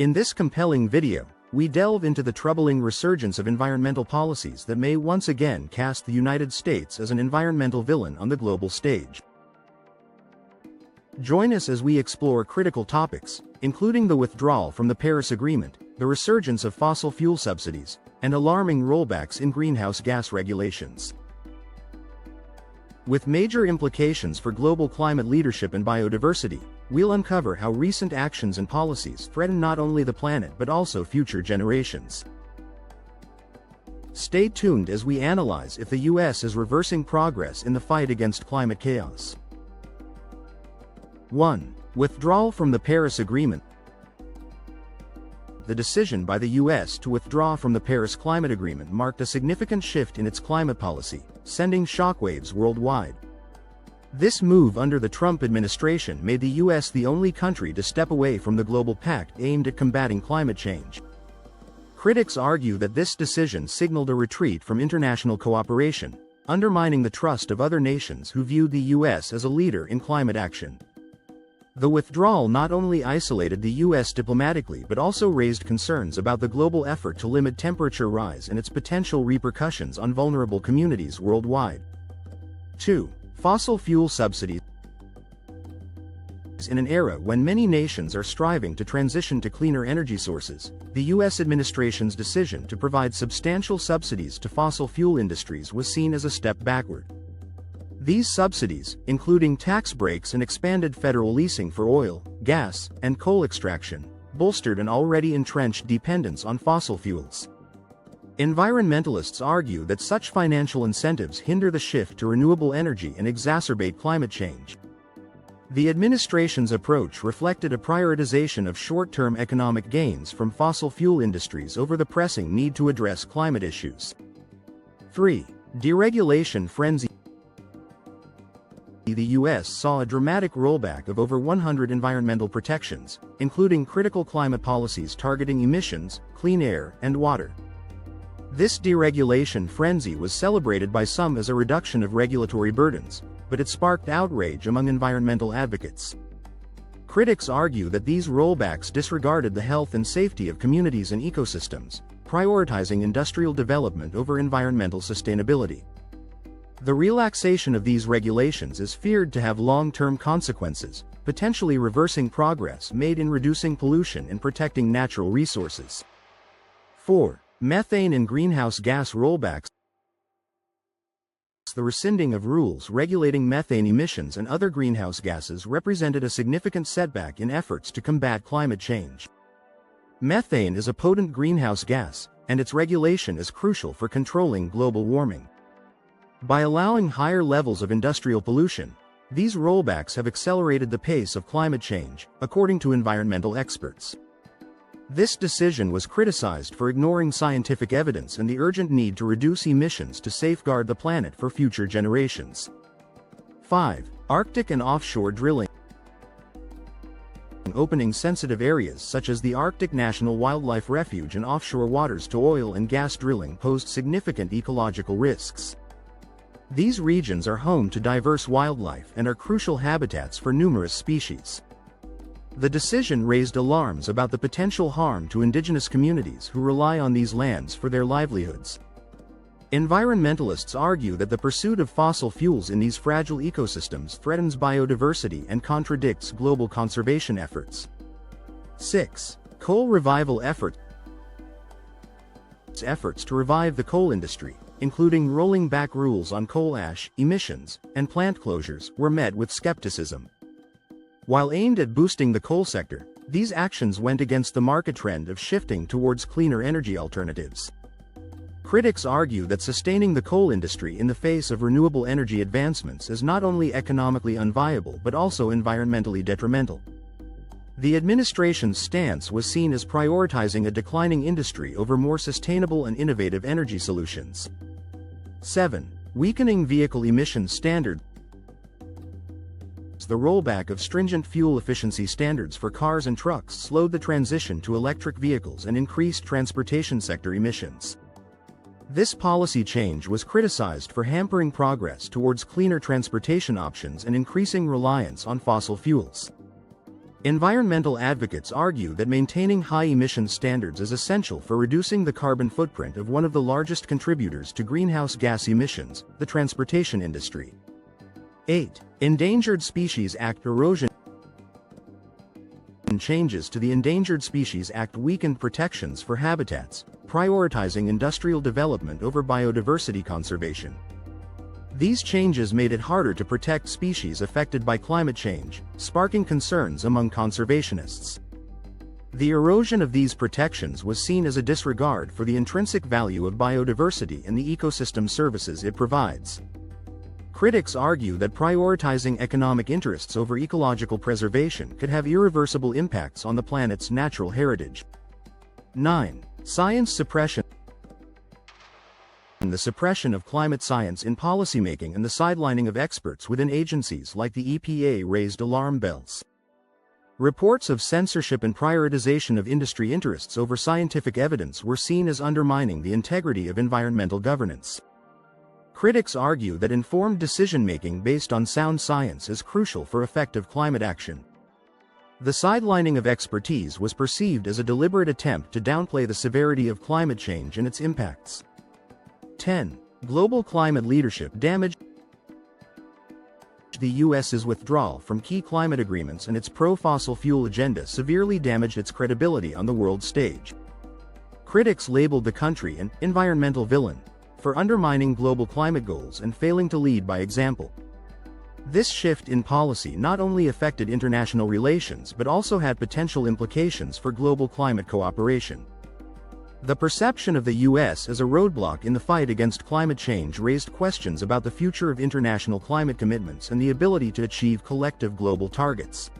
In this compelling video, we delve into the troubling resurgence of environmental policies that may once again cast the United States as an environmental villain on the global stage. Join us as we explore critical topics, including the withdrawal from the Paris Agreement, the resurgence of fossil fuel subsidies, and alarming rollbacks in greenhouse gas regulations. With major implications for global climate leadership and biodiversity, we'll uncover how recent actions and policies threaten not only the planet but also future generations. Stay tuned as we analyze if the US is reversing progress in the fight against climate chaos. 1. Withdrawal from the Paris Agreement. The decision by the US to withdraw from the Paris Climate Agreement marked a significant shift in its climate policy, sending shockwaves worldwide. This move under the Trump administration made the US the only country to step away from the global pact aimed at combating climate change. Critics argue that this decision signaled a retreat from international cooperation, undermining the trust of other nations who viewed the US as a leader in climate action. The withdrawal not only isolated the US diplomatically but also raised concerns about the global effort to limit temperature rise and its potential repercussions on vulnerable communities worldwide. 2. Fossil fuel subsidies. In an era when many nations are striving to transition to cleaner energy sources, the US administration's decision to provide substantial subsidies to fossil fuel industries was seen as a step backward. These subsidies, including tax breaks and expanded federal leasing for oil, gas, and coal extraction, bolstered an already entrenched dependence on fossil fuels. Environmentalists argue that such financial incentives hinder the shift to renewable energy and exacerbate climate change. The administration's approach reflected a prioritization of short-term economic gains from fossil fuel industries over the pressing need to address climate issues. 3. Deregulation frenzy. The US saw a dramatic rollback of over 100 environmental protections, including critical climate policies targeting emissions, clean air, and water. This deregulation frenzy was celebrated by some as a reduction of regulatory burdens, but it sparked outrage among environmental advocates. Critics argue that these rollbacks disregarded the health and safety of communities and ecosystems, prioritizing industrial development over environmental sustainability. The relaxation of these regulations is feared to have long-term consequences, potentially reversing progress made in reducing pollution and protecting natural resources. 4. Methane and greenhouse gas rollbacks. The rescinding of rules regulating methane emissions and other greenhouse gases represented a significant setback in efforts to combat climate change. Methane is a potent greenhouse gas, and its regulation is crucial for controlling global warming. By allowing higher levels of industrial pollution, these rollbacks have accelerated the pace of climate change, according to environmental experts. This decision was criticized for ignoring scientific evidence and the urgent need to reduce emissions to safeguard the planet for future generations. 5. Arctic and offshore drilling. Opening sensitive areas such as the Arctic National Wildlife Refuge and offshore waters to oil and gas drilling posed significant ecological risks. These regions are home to diverse wildlife and are crucial habitats for numerous species. The decision raised alarms about the potential harm to indigenous communities who rely on these lands for their livelihoods. Environmentalists argue that the pursuit of fossil fuels in these fragile ecosystems threatens biodiversity and contradicts global conservation efforts. 6. Coal revival efforts. Efforts to revive the coal industry, including rolling back rules on coal ash, emissions, and plant closures, were met with skepticism. While aimed at boosting the coal sector, these actions went against the market trend of shifting towards cleaner energy alternatives. Critics argue that sustaining the coal industry in the face of renewable energy advancements is not only economically unviable but also environmentally detrimental. The administration's stance was seen as prioritizing a declining industry over more sustainable and innovative energy solutions. 7. Weakening vehicle emission standards. The rollback of stringent fuel efficiency standards for cars and trucks slowed the transition to electric vehicles and increased transportation sector emissions. This policy change was criticized for hampering progress towards cleaner transportation options and increasing reliance on fossil fuels. Environmental advocates argue that maintaining high emissions standards is essential for reducing the carbon footprint of one of the largest contributors to greenhouse gas emissions, the transportation industry. 8. Endangered Species Act erosion. Changes to the Endangered Species Act weakened protections for habitats, prioritizing industrial development over biodiversity conservation. These changes made it harder to protect species affected by climate change, sparking concerns among conservationists. The erosion of these protections was seen as a disregard for the intrinsic value of biodiversity and the ecosystem services it provides. Critics argue that prioritizing economic interests over ecological preservation could have irreversible impacts on the planet's natural heritage. 9. Science suppression. The suppression of climate science in policymaking and the sidelining of experts within agencies like the EPA raised alarm bells. Reports of censorship and prioritization of industry interests over scientific evidence were seen as undermining the integrity of environmental governance. Critics argue that informed decision-making based on sound science is crucial for effective climate action. The sidelining of expertise was perceived as a deliberate attempt to downplay the severity of climate change and its impacts. 10. Global climate leadership damage. The U.S.'s withdrawal from key climate agreements and its pro-fossil fuel agenda severely damaged its credibility on the world stage. Critics labeled the country an environmental villain for undermining global climate goals and failing to lead by example. This shift in policy not only affected international relations but also had potential implications for global climate cooperation. The perception of the U.S. as a roadblock in the fight against climate change raised questions about the future of international climate commitments and the ability to achieve collective global targets.